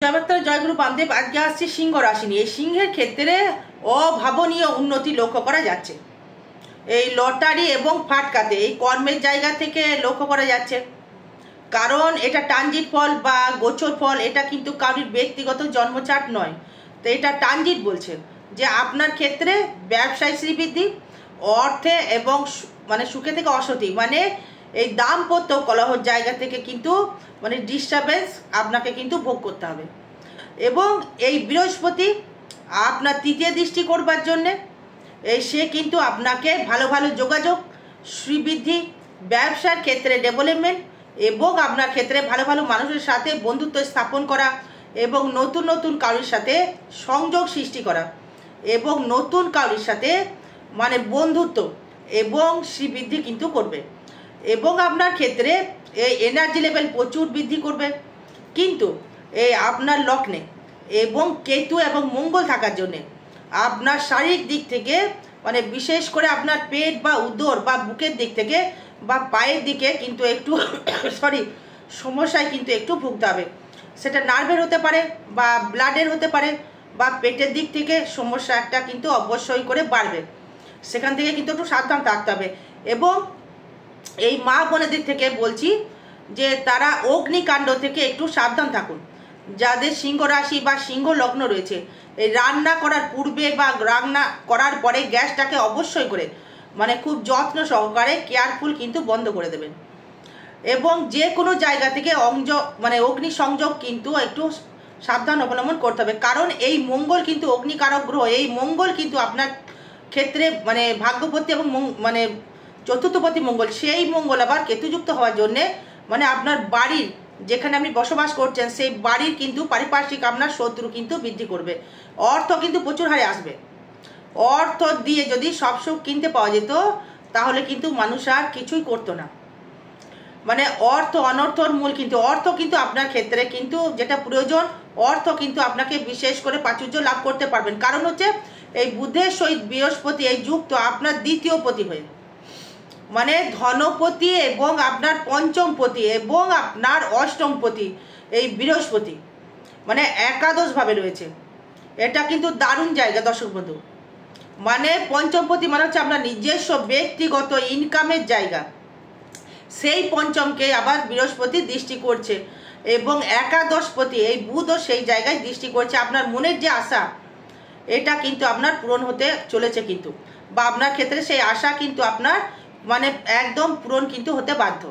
জয়বার্তা জয়গুরু বামদেব। আজকে আসছে সিংহ রাশি নিয়ে। সিংহের ক্ষেত্রে অভাবনীয় উন্নতি লক্ষ্য করা যাচ্ছে। এই লটারি এবং ফাটকাতে এই কর্মের জায়গা থেকে লক্ষ্য করা যাচ্ছে, কারণ এটা ট্রানজিট ফল বা গোচর ফল। এটা কিন্তু কারোর ব্যক্তিগত জন্মচার্ট নয়, তো এটা ট্রানজিট বলছে যে আপনার ক্ষেত্রে ব্যবসায় শ্রীবৃদ্ধি, অর্থে এবং মানে সুখে থেকে অসতি, মানে এই দাম্পত্য কলহর জায়গা থেকে কিন্তু মানে ডিস্টারবেন্স আপনাকে কিন্তু ভোগ করতে হবে। এবং এই বৃহস্পতি আপনার তৃতীয় দৃষ্টি করবার জন্যে সে কিন্তু আপনাকে ভালো ভালো যোগাযোগ, শ্রীবৃদ্ধি, ব্যবসার ক্ষেত্রে ডেভেলপমেন্ট এবং আপনার ক্ষেত্রে ভালো ভালো মানুষের সাথে বন্ধুত্ব স্থাপন করা এবং নতুন নতুন কারোর সাথে সংযোগ সৃষ্টি করা এবং নতুন কারোর সাথে মানে বন্ধুত্ব এবং শ্রীবৃদ্ধি কিন্তু করবে। এবং আপনার ক্ষেত্রে এই এনার্জি লেভেল প্রচুর বৃদ্ধি করবে। কিন্তু এই আপনার লগ্নে এবং কেতু এবং মঙ্গল থাকার জন্যে আপনার শারীরিক দিক থেকে মানে বিশেষ করে আপনার পেট বা উদর বা বুকের দিক থেকে বা পায়ের দিকে কিন্তু একটু সমস্যায় কিন্তু একটু ভুগতে হবে। সেটা নার্ভের হতে পারে বা ব্লাডের হতে পারে বা পেটের দিক থেকে সমস্যা একটা কিন্তু অবশ্যই করে বাড়বে, সেখান থেকে কিন্তু একটু সাবধান থাকতে হবে। এবং এই মা বোনের দিক থেকে বলছি যে তারা অগ্নিকাণ্ড থেকে একটু সাবধান থাকুন। যাদের সিংহ রাশি বা সিংহ লগ্ন রয়েছে, এই রান্না করার পূর্বে বা রান্না করার পরে গ্যাসটাকে অবশ্যই করে মানে খুব যত্ন সহকারে কেয়ারফুল কিন্তু বন্ধ করে দেবেন। এবং যে কোনো জায়গা থেকে অগ্নি সংযোগ কিন্তু একটু সাবধান অবলম্বন করতে হবে, কারণ এই মঙ্গল কিন্তু অগ্নিকারক গ্রহ। এই মঙ্গল কিন্তু আপনার ক্ষেত্রে মানে ভাগ্যপতি এবং মানে চতুর্থপতি মঙ্গল, সেই মঙ্গল আবার কেতুযুক্ত হওয়ার জন্যে মানে আপনার বাড়ির যেখানে আপনি বসবাস করছেন সেই বাড়ির কিন্তু পারিপার্শ্বিক আপনার শত্রু কিন্তু বৃদ্ধি করবে। অর্থ কিন্তু প্রচুর হারে আসবে। অর্থ দিয়ে যদি সব সুখ কিনতে পাওয়া যেত তাহলে কিন্তু মানুষ আর কিছুই করতো না। মানে অর্থ অনর্থর মূল, কিন্তু অর্থ কিন্তু আপনার ক্ষেত্রে কিন্তু যেটা প্রয়োজন, অর্থ কিন্তু আপনাকে বিশেষ করে প্রাচুর্য লাভ করতে পারবেন। কারণ হচ্ছে এই বুধের সহিত বৃহস্পতি এই যুক্ত আপনার দ্বিতীয় পতি হয়ে, মানে ধনপতি এবং আপনার পঞ্চমপতি এবং আপনার অষ্টমপতি এই বৃহস্পতি মানে একাদশভাবে রয়েছে। এটা কিন্তু দারুণ জায়গা দর্শক বন্ধু। মানে পঞ্চমপতি মানে হচ্ছে আপনার নিজস্ব ব্যক্তিগত ইনকামের জায়গা, সেই পঞ্চমকে আবার বৃহস্পতি দৃষ্টি করছে এবং একাদশপতি এই বুধও সেই জায়গায় দৃষ্টি করছে। আপনার মনের যে আশা এটা কিন্তু আপনার পূরণ হতে চলেছে, কিন্তু বা আপনার ক্ষেত্রে সেই আশা কিন্তু আপনার মানে একদম পূরণ কিন্তু হতে বাধ্য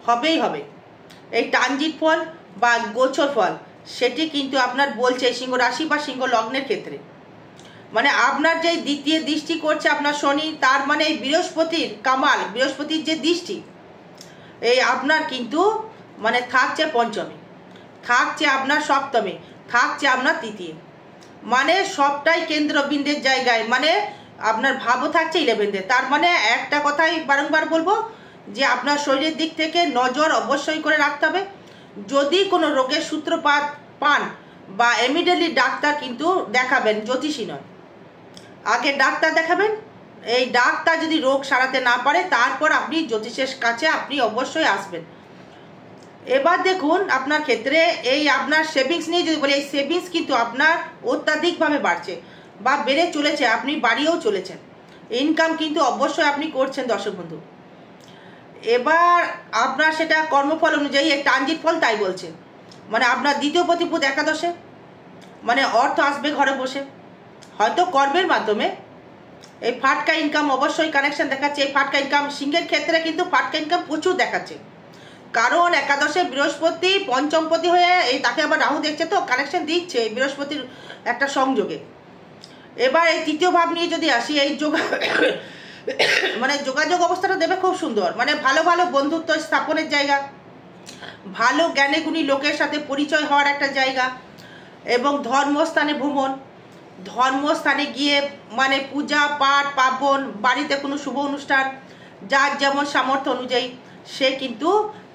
হবেই হবে। এই ট্রানজিট ফল বা গোচর ফল সেটি কিন্তু আপনার বলছে সিংহ রাশি বা সিংহ লগ্নের ক্ষেত্রে মানে আপনার যে দ্বিতীয় দৃষ্টি করছে আপনার শনি, তার মানে এই বৃহস্পতির কামাল, বৃহস্পতির যে দৃষ্টি এই আপনার কিন্তু মানে থাকছে পঞ্চমে, থাকছে আপনার সপ্তমে, থাকছে আপনার তৃতীয়, মানে সবটাই কেন্দ্রবিন্দুর জায়গায়, মানে আপনার ভাবও থাকছে 11-এ। তার মানে একটা কথাই বারংবার বলবো যে আপনার শরীরের দিক থেকে নজর অবশ্যই করে রাখতে হবে। যদি কোনো রোগের সূত্রপাত পান বা ইমিডিয়েটলি ডাক্তার কিন্তু দেখাবেন, জ্যোতিষী নয়, আগে ডাক্তার দেখাবেন। এই ডাক্তার যদি রোগ সারাতে না পারে তারপর আপনি জ্যোতিষের কাছে আপনি অবশ্যই আসবেন। এবার দেখুন আপনার ক্ষেত্রে এই আপনার সেভিংস নিয়ে যদি বলি, এই সেভিংস কিন্তু আপনার অত্যাধিকভাবে বাড়ছে বা বেড়ে চলেছে, আপনি বাড়িয়েও চলেছেন, ইনকাম কিন্তু অবশ্যই আপনি করছেন দর্শক বন্ধু। এবার আপনার সেটা কর্মফল অনুযায়ী এই ট্রানজিট ফল তাই বলছে, মানে আপনার দ্বিতীয় পতি বুধ একাদশে, মানে অর্থ আসবে ঘরে বসে, হয়তো কর্মের মাধ্যমে। এই ফাটকা ইনকাম অবশ্যই কানেকশন দেখাচ্ছে। এই ফাটকা ইনকাম সিংহের ক্ষেত্রে কিন্তু ফাটকা ইনকাম প্রচুর দেখাচ্ছে, কারণ একাদশে বৃহস্পতি পঞ্চমপতি হয়ে এই তাকে আবার রাহু দেখছে, তো কানেকশন দিচ্ছে এই বৃহস্পতির একটা সংযোগে। এবার এই তৃতীয় ভাব নিয়ে যদি আসি, এই মানে যোগাযোগ অবস্থাটা দেবে খুব সুন্দর, মানে ভালো ভালো বন্ধুত্ব স্থাপনের জায়গা, ভালো জ্ঞানী গুণী লোকের সাথে পরিচয় হওয়ার একটা জায়গা এবং ধর্মস্থানে ভ্রমণ, ধর্মস্থানে গিয়ে মানে পূজা পাঠ পার্বণ, বাড়িতে কোনো শুভ অনুষ্ঠান, যার যেমন সামর্থ্য অনুযায়ী সে কিন্তু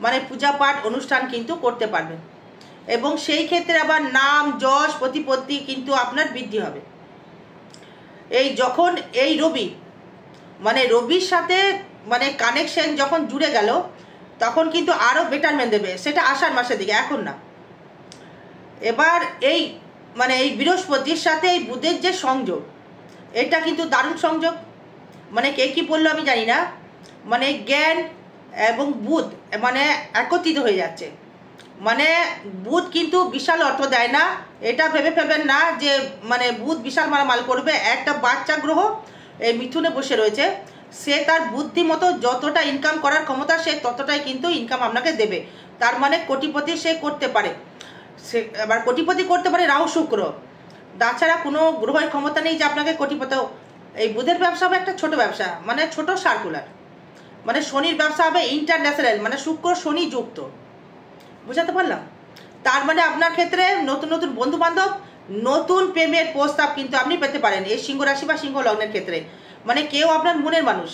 মানে পূজা পাঠ অনুষ্ঠান কিন্তু করতে পারবেন এবং সেই ক্ষেত্রে আবার নাম যশ প্রতিপত্তি কিন্তু আপনার বৃদ্ধি হবে। এই যখন এই রবি মানে রবির সাথে মানে কানেকশন যখন জুড়ে গেল তখন কিন্তু আরও বেটারমেন্ট দেবে, সেটা আষাঢ় মাসের দিকে, এখন না। এবার এই মানে এই বৃহস্পতির সাথে এই বুধের যে সংযোগ, এটা কিন্তু দারুণ সংযোগ। মানে কে কী বললো আমি জানি না, মানে জ্ঞান এবং বুধ মানে একত্রিত হয়ে যাচ্ছে। মানে বুধ কিন্তু বিশাল অর্থ দেয় না, এটা ভেবে ফেলবেন না যে মানে বুধ বিশাল মালামাল করবে। একটা বাচ্চা গ্রহ এই মিথুনে বসে রয়েছে, সে তার বুদ্ধি মতো যতটা ইনকাম করার ক্ষমতা সে ততটাই কিন্তু ইনকাম আপনাকে দেবে। তার মানে কোটিপতি সে করতে পারে, সে আবার কোটিপতি করতে পারে রাহু শুক্র, তাছাড়া কোনো গ্রহের ক্ষমতা নেই যে আপনাকে কোটিপতি। এই বুধের ব্যবসা হবে একটা ছোট ব্যবসা, মানে ছোট সার্কুলার। মানে শনির ব্যবসা হবে ইন্টারন্যাশনাল, মানে শুক্র শনি যুক্ত। বুঝাতে পারলাম? তার মানে আপনার ক্ষেত্রে নতুন নতুন বন্ধু বান্ধব, নতুন প্রেমের প্রস্তাব কিন্তু আপনি পেতে পারেন এই সিংহ রাশি বা সিংহ লগ্নের ক্ষেত্রে। মানে কেউ আপনার মনের মানুষ,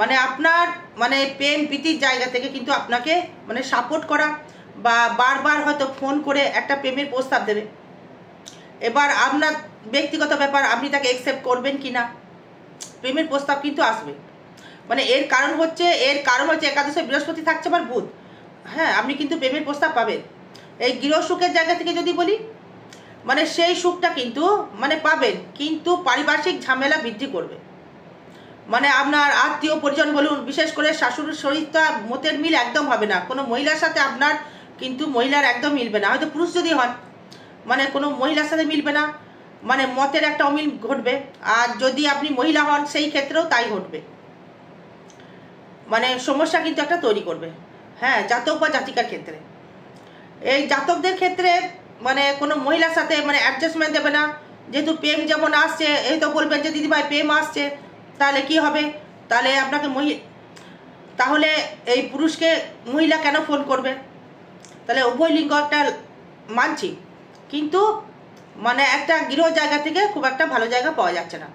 মানে আপনার মানে প্রেম প্রীতির জায়গা থেকে কিন্তু আপনাকে মানে সাপোর্ট করা বা বারবার হয়তো ফোন করে একটা প্রেমের প্রস্তাব দেবে। এবার আপনার ব্যক্তিগত ব্যাপার, আপনি তাকে অ্যাকসেপ্ট করবেন কি না, প্রেমের প্রস্তাব কিন্তু আসবে। মানে এর কারণ হচ্ছে একাদশে বৃহস্পতি থাকছে আবার বুধ। হ্যাঁ, আপনি কিন্তু প্রেমের প্রস্তাব পাবেন। এই গৃহ সুখের জায়গা থেকে যদি বলি, মানে সেই সুখটা কিন্তু মানে পাবেন, কিন্তু পারিপার্শ্বিক ঝামেলা বৃদ্ধি করবে। মানে আপনার আত্মীয় পরিজন বলুন, বিশেষ করে শাশুড়ির শরীরটা মতের মিল একদম হবে না। কোনো মহিলার সাথে আপনার কিন্তু মহিলার একদম মিলবে না, হয়তো পুরুষ যদি হন, মানে কোনো মহিলার সাথে মিলবে না, মানে মতের একটা অমিল ঘটবে। আর যদি আপনি মহিলা হন সেই ক্ষেত্রেও তাই ঘটবে, মানে সমস্যা কিন্তু একটা তৈরি করবে। হ্যাঁ, জাতক বা জাতিকার ক্ষেত্রে, এই জাতকদের ক্ষেত্রে মানে কোনো মহিলার সাথে মানে অ্যাডজাস্টমেন্ট দেবে না। যেহেতু প্রেম যেমন আসছে, এই তো বলবেন যে দিদিভাই প্রেম আসছে, তাহলে কি হবে? তাহলে আপনাকে তাহলে এই পুরুষকে মহিলা কেন ফোন করবে? তাহলে উভয় লিঙ্গ একটা মানছি, কিন্তু মানে একটা গৃহ জায়গা থেকে খুব একটা ভালো জায়গা পাওয়া যাচ্ছে না।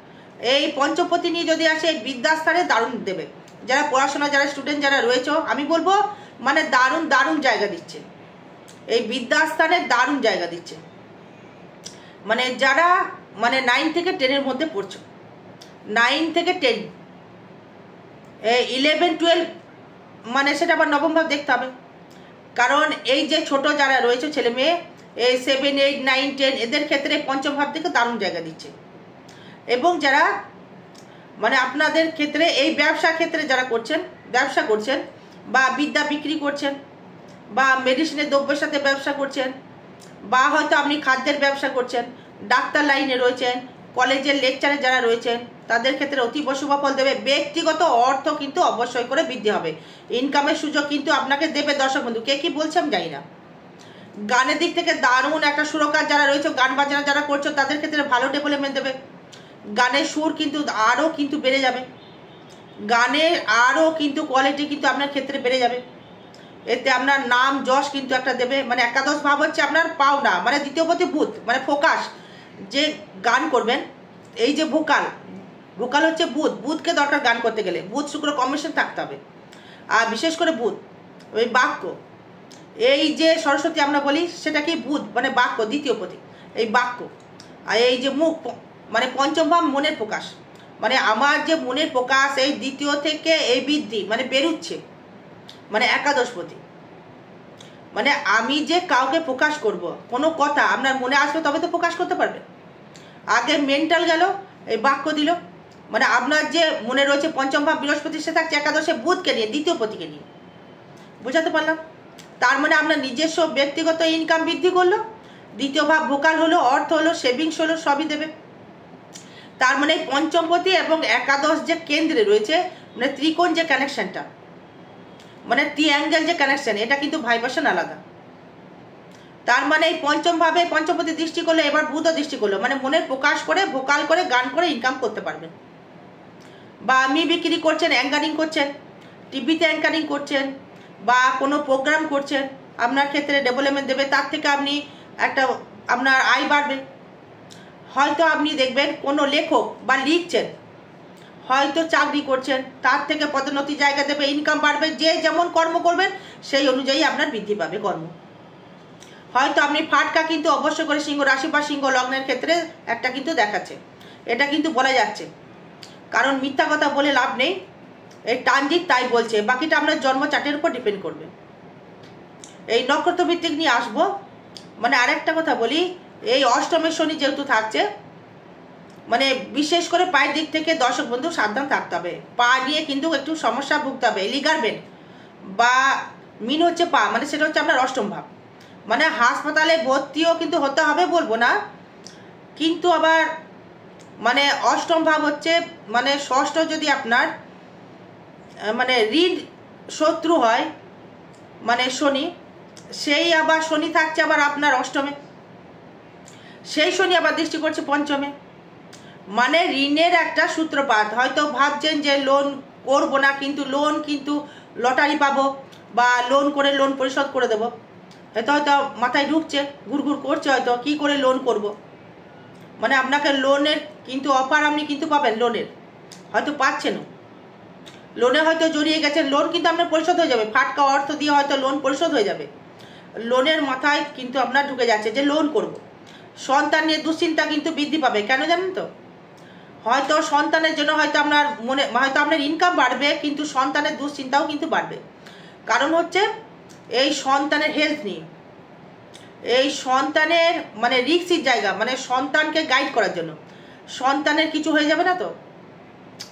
এই পঞ্চপতি নিয়ে যদি আসে, বিদ্যাস্থানে দারুণ দেবে। যারা পড়াশোনা, যারা স্টুডেন্ট যারা রয়েছে, আমি বলবো মানে দারুণ দারুণ জায়গা দিচ্ছে, এই বিদ্যাস্থানে দারুণ জায়গা দিচ্ছে। মানে যারা মানে 9 থেকে 10-এর মধ্যে পড়ছো, 9 থেকে 10, 11, 12 মানে সেটা আবার নবম ভাব দেখতে হবে। কারণ এই যে ছোট যারা রয়েছে ছেলে মেয়ে, এই 7, 8, 9, 10 এদের ক্ষেত্রে পঞ্চম ভাব থেকে দারুণ জায়গা দিচ্ছে। এবং যারা মানে আপনাদের ক্ষেত্রে এই ব্যবসা ক্ষেত্রে যারা করছেন, ব্যবসা করছেন বা বিদ্যা বিক্রি করছেন বা মেডিসিনের দ্রব্যের সাথে ব্যবসা করছেন, বা হয়তো আপনি খাদ্যের ব্যবসা করছেন, ডাক্তার লাইনে রয়েছেন, কলেজের লেকচারে যারা রয়েছেন, তাদের ক্ষেত্রে অতীব শুভ ফল দেবে। ব্যক্তিগত অর্থ কিন্তু অবশ্যই করে বৃদ্ধি হবে, ইনকামের সুযোগ কিন্তু আপনাকে দেবে। দর্শক বন্ধু, কে কি বলছে আমি জানি না। গানের দিক থেকে দারুণ একটা সুরকার যারা রয়েছে, গান বাজনা যারা করছো, তাদের ক্ষেত্রে ভালো ডেভেলপমেন্ট দেবে। গানের সুর কিন্তু আরও কিন্তু বেড়ে যাবে, গানের আরও কিন্তু কোয়ালিটি কিন্তু আপনার ক্ষেত্রে বেড়ে যাবে। এতে আপনার নাম যশ কিন্তু একটা দেবে। মানে একাদশ ভাব হচ্ছে আপনার পাওনা, মানে দ্বিতীয় পতি বুধ, মানে ফোকাস যে গান করবেন, এই যে ভোকাল হচ্ছে বুধ। বুধকে দরকার গান করতে গেলে, বুধ শুক্র কম্বিনেশন থাকতে হবে। আর বিশেষ করে বুধ ওই বাক্য, এই যে সরস্বতী আমরা বলি সেটা কি বুধ, মানে বাক্য দ্বিতীয় পতি, এই বাক্য। আর এই যে মুখ, মানে পঞ্চম ভাব মনের প্রকাশ, মানে আমার যে মনের প্রকাশ এই দ্বিতীয় থেকে এই বৃদ্ধি মানে বেরুচ্ছে, মানে একাদশপতি। মানে আমি যে কাউকে প্রকাশ করব, কোনো কথা আপনার মনে আসবে তবে তো প্রকাশ করতে পারবে। আগে মেন্টাল গেল, এই বাক্য দিল, মানে আপনার যে মনে রয়েছে পঞ্চম ভাব বৃহস্পতির সাথে থাকছে একাদশে বুধকে নিয়ে, দ্বিতীয় পতিকে নিয়ে। বুঝাতে পারলাম? তার মানে আপনার নিজস্ব ব্যক্তিগত ইনকাম বৃদ্ধি করলো, দ্বিতীয় ভাব ভোকাল হলো, অর্থ হলো, সেভিংস হলো, সবই দেবে। তার মানে পঞ্চমপতি এবং একাদশ যে কেন্দ্রে রয়েছে, মানে ত্রিকোণ যে কানেকশনটা, মানে ট্রিঅ্যাঙ্গেল যে কানেকশন, এটা কিন্তু ভাইব্রেশন আলাদা। তার মানে এই পঞ্চম ভাবে পঞ্চমপতি দৃষ্টি করলে, এবার বুধও দৃষ্টি করলো, মানে মনের প্রকাশ করে ভোকাল করে গান করে ইনকাম করতে পারবেন। বা আমি বিক্রি করছেন, অ্যাঙ্কারিং করছেন, টিভিতে অ্যাঙ্কারিং করছেন, বা কোনো প্রোগ্রাম করছেন, আপনার ক্ষেত্রে ডেভেলপমেন্ট দেবে। তার থেকে আপনি একটা আপনার আয় বাড়বে। হয়তো আপনি দেখবেন কোনো লেখক বা লিখছেন, হয়তো চাকরি করছেন, তার থেকে পদোন্নতি জায়গা দেবে, ইনকাম বাড়বে। যে যেমন কর্ম করবেন সেই অনুযায়ী আপনার বৃদ্ধি পাবে কর্ম। হয়তো আপনি ফাটকা কিন্তু অবশ্যই করে সিংহ রাশি বা সিংহ লগ্নের ক্ষেত্রে একটা কিন্তু দেখাচ্ছে, এটা কিন্তু বলা যাচ্ছে। কারণ মিথ্যা কথা বলে লাভ নেই, এই ট্রানজিট তাই বলছে, বাকিটা আপনার জন্ম চার্টের উপর ডিপেন্ড করবে। এই নক্ষত্র ভিত্তিক নিয়ে আসবো, মানে আরেকটা কথা বলি, এই অষ্টমের শনি যেহেতু থাকছে, মানে বিশেষ করে পায়ের দিক থেকে দর্শক বন্ধু সাবধান থাকতে হবে। পা নিয়ে কিন্তু একটু সমস্যা ভুগতে হবে। লিগারমেন্ট বা মিন হচ্ছে পা, মানে সেটা হচ্ছে আপনার অষ্টম ভাব। মানে হাসপাতালে ভর্তিও কিন্তু হতে হবে বলবো না, কিন্তু আবার মানে অষ্টম ভাব হচ্ছে মানে ষষ্ঠ যদি আপনার মানে ঋণ শত্রু হয়, মানে শনি, সেই আবার শনি থাকছে আবার আপনার অষ্টমে, সেই শনি আবার দৃষ্টি করছে পঞ্চমে। মানে ঋণের একটা সূত্রপাত। হয়তো ভাবছেন যে লোন করবো না, কিন্তু লোন কিন্তু লটারি পাবো বা লোন করে লোন পরিশোধ করে দেবো, হয়তো হয়তো মাথায় ঢুকছে, ঘুরঘুর করছে হয়তো কি করে লোন করব। মানে আপনাকে লোনের কিন্তু অফার আপনি কিন্তু পাবেন, লোনের হয়তো পাচ্ছেনও, লোনে হয়তো জড়িয়ে গেছেন, লোন কিন্তু আপনার পরিশোধ হয়ে যাবে, ফাটকা অর্থ দিয়ে হয়তো লোন পরিশোধ হয়ে যাবে। লোনের মাথায় কিন্তু আপনার ঢুকে যাচ্ছে যে লোন করব। সন্তান নিয়ে দুশ্চিন্তা কিন্তু বৃদ্ধি পাবে, কেন জানেন তো? হয়তো সন্তানের জন্য হয়তো আপনার মনে হয়তো আপনার ইনকাম বাড়বে, কিন্তু সন্তানের দুশ্চিন্তাও কিন্তু বাড়বে। কারণ হচ্ছে এই সন্তানের হেলথ নিয়ে, এই সন্তানের মানে রিস্কের জায়গা, মানে সন্তানকে গাইড করার জন্য সন্তানের কিছু হয়ে যাবে না তো,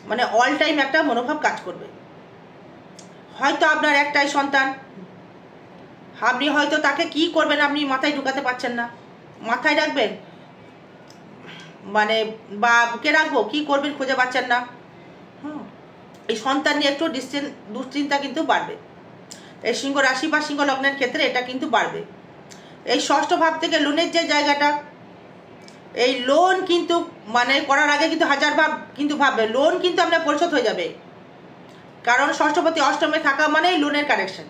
মানে অল টাইম একটা মনোভাব কাজ করবে। হয়তো আপনার একটাই সন্তান, আপনি হয়তো তাকে কি করবেন আপনি মাথায় ঢুকাতে পারছেন না, মাথায় রাখবেন মানে বা বুকে রাখবো কি করবেন খুঁজে পাচ্ছেন না। এই সন্তান নিয়ে একটু দুশ্চিন্তা কিন্তু বাড়বে। এই সিংহ রাশি বা সিংহ লগ্নের ক্ষেত্রে এটা কিন্তু বাড়বে। এই ষষ্ঠ ভাব থেকে লোনের যে জায়গাটা, এই লোন কিন্তু মানে করার আগে কিন্তু হাজার ভাব কিন্তু ভাববে, লোন কিন্তু আপনার পরিশোধ হয়ে যাবে। কারণ ষষ্ঠপতি অষ্টমে থাকা মানেই লোনের কানেকশন,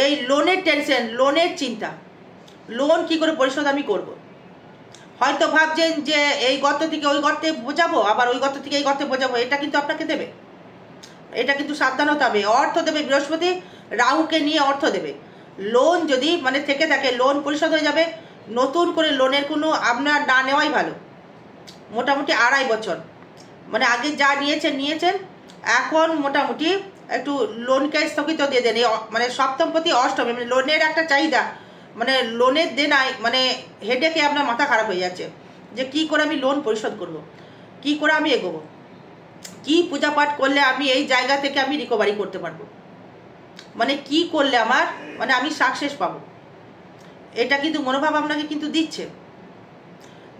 এই লোনের টেনশন, লোনের চিন্তা, লোন কি করে পরিশোধ আমি করব। হয়তো ভাবছেন যে এই গর্ত থেকে ওই গর্তে বোঝাবো, আবার ওই গর্ত থেকে এই গর্তে বোঝাবো, এটা কিন্তু আপনাকে দেবে, এটা কিন্তু সাবধান হতে হবে। অর্থ দেবে বৃহস্পতি, রাহুকে নিয়ে অর্থ দেবে। লোন যদি মানে থেকে থাকে লোন পরিশোধ হয়ে যাবে। নতুন করে লোনের কোনো আপনার না নেওয়াই ভালো। মোটামুটি 2.5 বছর মানে আগে যা নিয়েছেন, এখন মোটামুটি একটু লোনকে স্থগিত দিয়ে দেন। এই মানে সপ্তমপতি অষ্টমে মানে লোনের একটা চাহিদা, মানে লোনের দেনায় মানে হেডেকে আপনার মাথা খারাপ হয়ে যাচ্ছে যে কি করে আমি লোন পরিশোধ করব, কি করে আমি এগোবো, কি পূজা পাঠ করলে আমি এই জায়গা থেকে আমি রিকভারি করতে পারবো, মানে কি করলে আমার মানে আমি সাকসেস পাবো। এটা কিন্তু মনোভাব আপনাকে কিন্তু দিচ্ছে।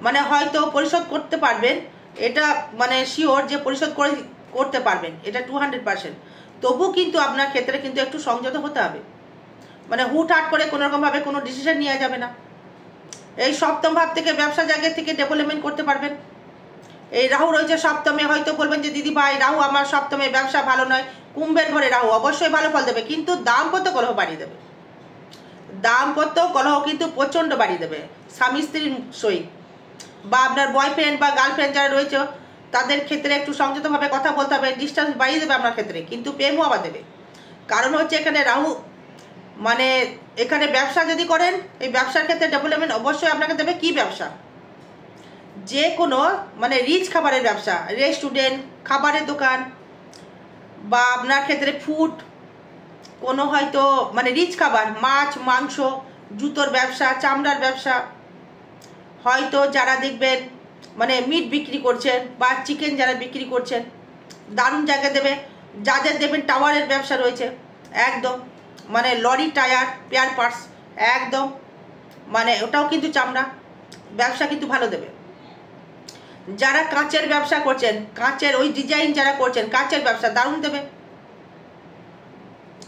মানে হয়তো পরিশোধ করতে পারবেন, এটা মানে শিওর যে পরিশোধ করতে পারবেন, এটা 200%। তবু কিন্তু আপনার ক্ষেত্রে কিন্তু একটু সংযত হতে হবে। মানে হুটহাট করে কোনোরকমভাবে কোনো ডিসিশন নেওয়া যাবে না। এই সপ্তম ভাব থেকে ব্যবসা জায়গা থেকে ডেভেলপমেন্ট করতে পারবেন। এই রাহু রয়েছে সপ্তমে, হয়তো বলবেন যে দিদি ভাই রাহু আমার সপ্তমে, ব্যবসা ভালো নয়। কুম্ভের ঘরে রাহু অবশ্যই ভালো ফল দেবে, কিন্তু দাম্পত্য কলহ বাড়িয়ে দেবে। দাম্পত্য কলহ কিন্তু প্রচণ্ড বাড়িয়ে দেবে স্বামী স্ত্রীর সহিত, বা আপনার বয়ফ্রেন্ড বা গার্লফ্রেন্ড যারা রয়েছে তাদের ক্ষেত্রে একটু সংযতভাবে কথা বলতে হবে। ডিস্টেন্স বাড়িয়ে দেবে আপনার ক্ষেত্রে, কিন্তু প্রেমও আবার দেবে। কারণ হচ্ছে এখানে রাহু মানে এখানে ব্যবসা যদি করেন, এই ব্যবসার ক্ষেত্রে ডেভেলপমেন্ট অবশ্যই আপনাকে দেবে। কি ব্যবসা? যে কোনো মানে রিচ খাবারের ব্যবসা, রেস্টুরেন্ট, খাবারের দোকান, বা আপনার ক্ষেত্রে ফুড কোনো হয়তো মানে রিচ খাবার, মাছ মাংস, জুতোর ব্যবসা, চামড়ার ব্যবসা, হয়তো যারা দেখবেন মানে মিট বিক্রি করছেন বা চিকেন যারা বিক্রি করছেন, দারুণ জায়গা দেবে। যাদের দেবেন টাওয়ারের ব্যবসা রয়েছে, একদম মানে লরি টায়ার পেয়ার পার্টস, একদম মানে ওটাও কিন্তু চামড়া ব্যবসা কিন্তু ভালো দেবে। যারা কাঁচের ব্যবসা করছেন, কাঁচের ওই ডিজাইন যারা করছেন, কাঁচের ব্যবসা দারুণ দেবে।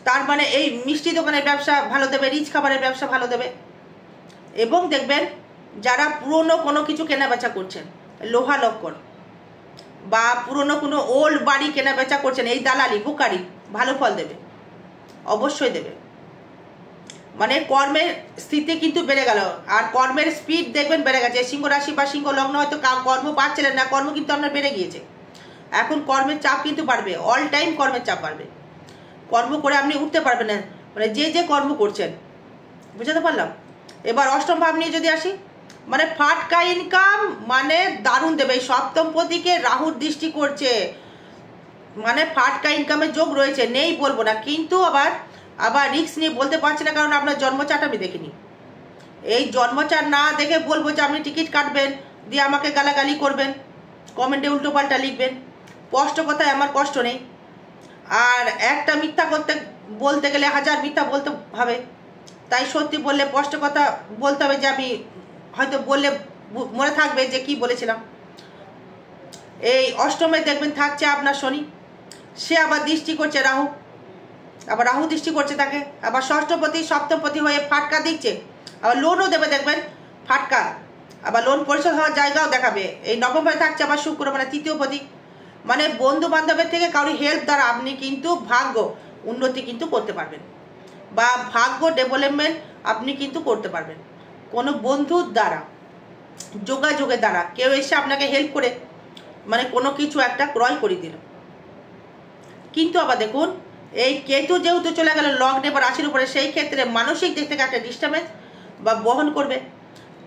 তার মানে এই মিষ্টি দোকানের ব্যবসা ভালো দেবে, রিচ খাবারের ব্যবসা ভালো দেবে। এবং দেখবেন যারা পুরনো কোনো কিছু কেনা বেচা করছেন, লোহা লক্কর বা পুরনো কোনো ওল্ড বাড়ি কেনা বেচা করছেন, এই দালালি বুকারি ভালো ফল দেবে, অবশ্যই দেবে। মানে কর্মের স্থিতি কিন্তু বেড়ে গেল, আর কর্মের স্পিড দেখবেন বেড়ে গেছে। সিংহ রাশি বা সিংহ লগ্ন হয়তো কর্ম পাচ্ছিলেন না, কর্ম কিন্তু আপনার বেড়ে গিয়েছে। এখন কর্মের চাপ কিন্তু বাড়বে, অল টাইম কর্মের চাপ বাড়বে। কর্ম করে আপনি উঠতে পারবেন না, মানে যে কর্ম করছেন। বুঝতে পারলাম? এবার অষ্টম ভাব নিয়ে যদি আসি, মানে ফাটকা ইনকাম মানে দারুণ দেবে। এই সপ্তম পতিকে রাহুর দৃষ্টি করছে, মানে ফাটকা ইনকামের যোগ রয়েছে, নেই বলবো না, কিন্তু আবার রিস্ক নিয়ে বলতে পারছি না, কারণ আপনার জন্মচাট আমি দেখিনি। এই জন্মচার না দেখে বলবো যে আপনি টিকিট কাটবেন, দিয়ে আমাকে গালাগালি করবেন, কমেন্টে উল্টোপাল্টা লিখবেন। স্পষ্ট কথায় আমার কষ্ট নেই। আর একটা মিথ্যা বলতে গেলে 1000 মিথ্যা বলতে হবে, তাই সত্যি বললে স্পষ্ট কথা বলতে হবে, যে আমি হয়তো বললে মনে থাকবে যে কি বলেছিলাম। এই অষ্টমে দেখবেন থাকছে আপনার শনি, সে আবার দৃষ্টি করছে রাহু, আবার রাহু দৃষ্টি করছে তাকে, আবার ষষ্ঠপতি সপ্তমপতি হয়ে ফাটকা দিচ্ছে, আবার লোনও দেবে দেখবেন ফাটকা, আবার লোন পরিশোধ হওয়ার জায়গাও দেখাবে। এই নবমে থাকছে আবার শুক্র, মানে তৃতীয়পতি, মানে বন্ধু বান্ধবের থেকে কারোর হেল্প দ্বারা আপনি কিন্তু ভাগ্য উন্নতি কিন্তু করতে পারবেন, বা ভাগ্য ডেভেলপমেন্ট আপনি কিন্তু করতে পারবেন। কোনো বন্ধুর দ্বারা, যোগাযোগের দ্বারা কেউ এসে আপনাকে হেল্প করে মানে কোনো কিছু একটা ক্রয় করে দিল। কিন্তু আবার দেখুন এই কেতু যেহেতু চলে গেল লগ্নে বা রাশির উপরে, সেই ক্ষেত্রে মানসিক দিক থেকে একটা ডিস্টার্বেন্স বা বহন করবে।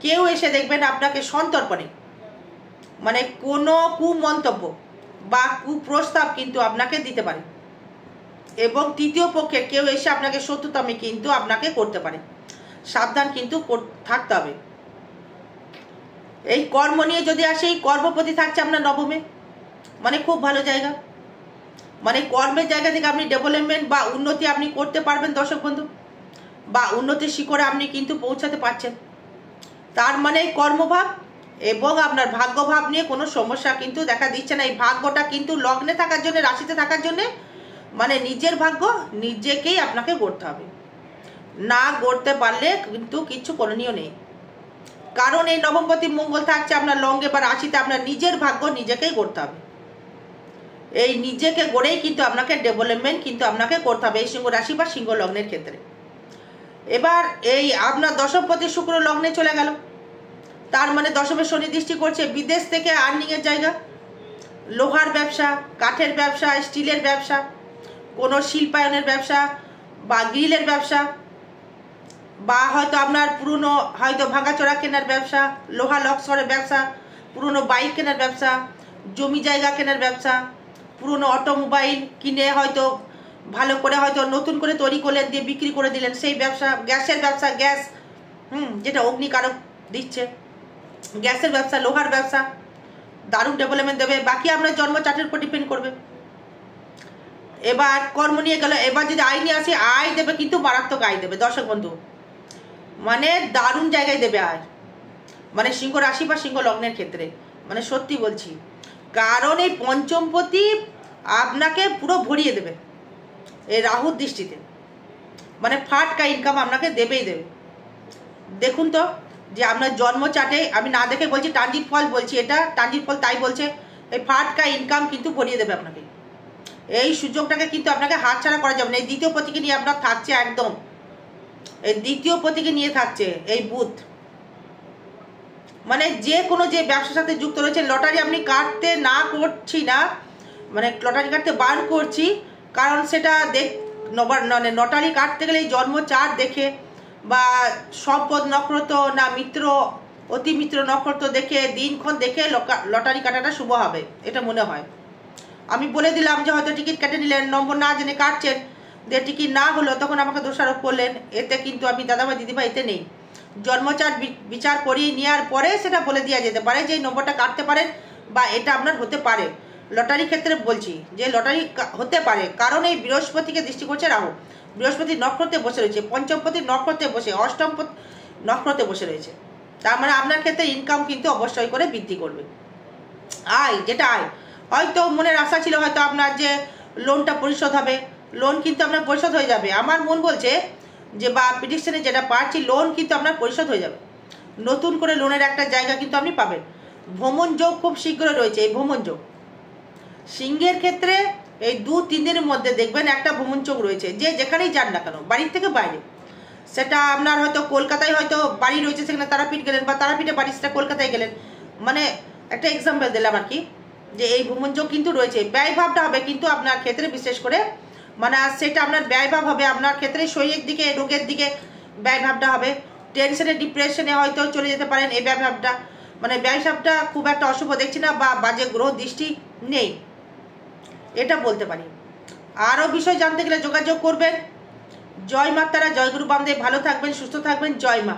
কেউ এসে দেখবেন আপনাকে সন্তর্পণে মানে কোনো কুমন্তব্য বা কুপ্রস্তাব কিন্তু আপনাকে দিতে পারে, এবং তৃতীয় পক্ষের কেউ এসে আপনাকে শত্রুতামি কিন্তু আপনাকে করতে পারে। সাবধান কিন্তু থাকতে হবে। এই কর্ম নিয়ে যদি আসে, এই কর্মপতি থাকছে আপনার নবমে, মানে খুব ভালো জায়গা, মানে কর্মের জায়গা থেকে আপনি ডেভেলপমেন্ট বা উন্নতি আপনি করতে পারবেন দর্শক বন্ধু, বা উন্নতির শিখরে আপনি কিন্তু পৌঁছাতে পারছেন। তার মানে কর্মভাব এবং আপনার ভাগ্যভাব নিয়ে কোনো সমস্যা কিন্তু দেখা দিচ্ছে না। এই ভাগ্যটা কিন্তু লগ্নে থাকার জন্য, রাশিতে থাকার জন্য, মানে নিজের ভাগ্য নিজেকেই আপনাকে গড়তে হবে, না গড়তে পারলে কিন্তু কিছু করণীয় নেই। কারণ এই নবমপতি মঙ্গল থাকছে আপনার লগ্নে বা রাশিতে, আপনার নিজের ভাগ্য নিজেকেই গড়তে হবে। এই নিজেকে গড়েই কিন্তু আপনাকে ডেভেলপমেন্ট কিন্তু আপনাকে করতে হবে এই সিংহ রাশি বা সিংহ লগ্নের ক্ষেত্রে। এবার এই আপনার দশমপতি শুক্র লগ্নে চলে গেল, তার মানে দশমে শনি দৃষ্টি করছে, বিদেশ থেকে আর্নিংয়ের জায়গা, লোহার ব্যবসা, কাঠের ব্যবসা, স্টিলের ব্যবসা, কোনো শিল্পায়নের ব্যবসা বা গ্রিলের ব্যবসা, বা হয়তো আপনার পুরনো হয়তো ভাঙাচোরা কেনার ব্যবসা, লোহা লক্সরের ব্যবসা, পুরনো বাইক কেনার ব্যবসা, জমি জায়গা কেনার ব্যবসা, পুরনো অটোমোবাইল কিনে হয়তো ভালো করে হয়তো নতুন করে তৈরি করলেন, দিয়ে বিক্রি করে দিলেন, সেই ব্যবসা, গ্যাসের ব্যবসা, গ্যাস যেটা অগ্নিকারক দিচ্ছে, গ্যাসের ব্যবসা, লোহার ব্যবসা, দারুণ ডেভেলপমেন্ট দেবে। বাকি আপনার জন্ম চার্টের উপর ডিপেন্ড করবে। এবার কর্ম নিয়ে গেল, এবার যদি আয় নিয়ে আসি, আয় দেবে কিন্তু মারাত্মক আয় দেবে দর্শক বন্ধু, মানে দারুণ জায়গায় দেবে আয়, মানে সিংহ রাশি বা সিংহ লগ্নের ক্ষেত্রে, মানে সত্যি বলছি। কারণ এই পঞ্চমপতি আপনাকে পুরো ভরিয়ে দেবে এই রাহুর দৃষ্টিতে, মানে ফাটকা ইনকাম আপনাকে দেবেই দেবে। দেখুন তো যে আপনার জন্ম চার্টে, আমি না দেখে বলছি, ট্রানজিট ফল বলছি, এটা ট্রানজিট ফল তাই বলছে, এই ফাটকা ইনকাম কিন্তু ভরিয়ে দেবে আপনাকে। এই সুযোগটাকে কিন্তু আপনাকে হাতছাড়া করা যাবে না। এই দ্বিতীয় পতিকে নিয়ে আপনার থাকছে একদম, এই দ্বিতীয় পতিকে নিয়ে থাকছে এই বুধ, মানে যে কোনো যে ব্যবসার সাথে যুক্ত রয়েছে। লটারি আপনি কাটতে না করছি না, মানে লটারি কাটতে বারণ করছি, কারণ সেটা মানে লটারি কাটতে গেলে এই জন্ম চার্ট দেখে বা সম্পদ নক্ষত্র না মিত্র অতি মিত্র নক্ষত্র দেখে দিনক্ষণ দেখে লটারি কাটাটা শুভ হবে, এটা মনে হয়। আমি বলে দিলাম যে হয়তো টিকিট কেটে নিলেন, নম্বর না জেনে কাটছেন, যে টিকিট না হলো, তখন আমাকে দোষারোপ করলেন, এতে কিন্তু আমি দাদাভাই দিদিভাই এতে নেই। জন্মচার্ট বিচার করিয়ে নেওয়ার পরে সেটা বলে দেওয়া যেতে পারে যে এই নম্বরটা কাটতে পারেন বা এটা আপনার হতে পারে। লটারি ক্ষেত্রে বলছি যে লটারি হতে পারে, কারণ এই বৃহস্পতিকে দৃষ্টি করছে রাহু, বৃহস্পতি নক্ষত্রে বসে রয়েছে, পঞ্চমপতি নক্ষত্রে বসে, অষ্টম নক্ষত্রে বসে রয়েছে। তার মানে আপনার ক্ষেত্রে ইনকাম কিন্তু অবশ্যই করে বৃদ্ধি করবে। আয়, যেটা আয়, হয়তো মনের আশা ছিল হয়তো আপনার যে লোনটা পরিশোধ হবে, লোন কিন্তু আপনার পরিশোধ হয়ে যাবে। আমার মন বলছে যে বা প্রেডিকশনে যেটা পাচ্ছি, লোন কিন্তু আপনার পরিশোধ হয়ে যাবে, নতুন করে লোনের একটা জায়গা কিন্তু আপনি পাবেন। ভ্রমণ যোগ খুব শীঘ্র রয়েছে, এই ভ্রমণ যোগ সিংহের ক্ষেত্রে এই 2-3 দিনের মধ্যে দেখবেন একটা ভ্রমণ যোগ রয়েছে, যে যেখানেই যান না কেন, বাড়ির থেকে বাইরে, সেটা আপনার হয়তো কলকাতায় হয়তো বাড়ি রয়েছে, সেখানে তারাপীঠ গেলেন, বা তারাপীঠে বাড়ি সেটা কলকাতায় গেলেন, মানে একটা এক্সাম্পল দিলাম আর কি, যে এই ভ্রমণ যোগ কিন্তু রয়েছে। ব্যয়ভাবটা হবে কিন্তু আপনার ক্ষেত্রে বিশেষ করে, মানে সেটা আপনার ব্যয়ভাব হবে আপনার ক্ষেত্রে শরীরের দিকে, রোগের দিকে ব্যয়ভাবটা হবে। টেনশনে ডিপ্রেশনে হয়তো চলে যেতে পারেন এই ব্যয়ভাবটা, মানে ব্যয়ভাবটা খুব একটা অশুভ দেখছি না, বা বাজে গ্রহ দৃষ্টি নেই, এটা বলতে পারি। আরও বিষয় জানতে গেলে যোগাযোগ করবেন। জয় মা তারা, জয় গুরু বামদেব। ভালো থাকবেন, সুস্থ থাকবেন, জয় মা।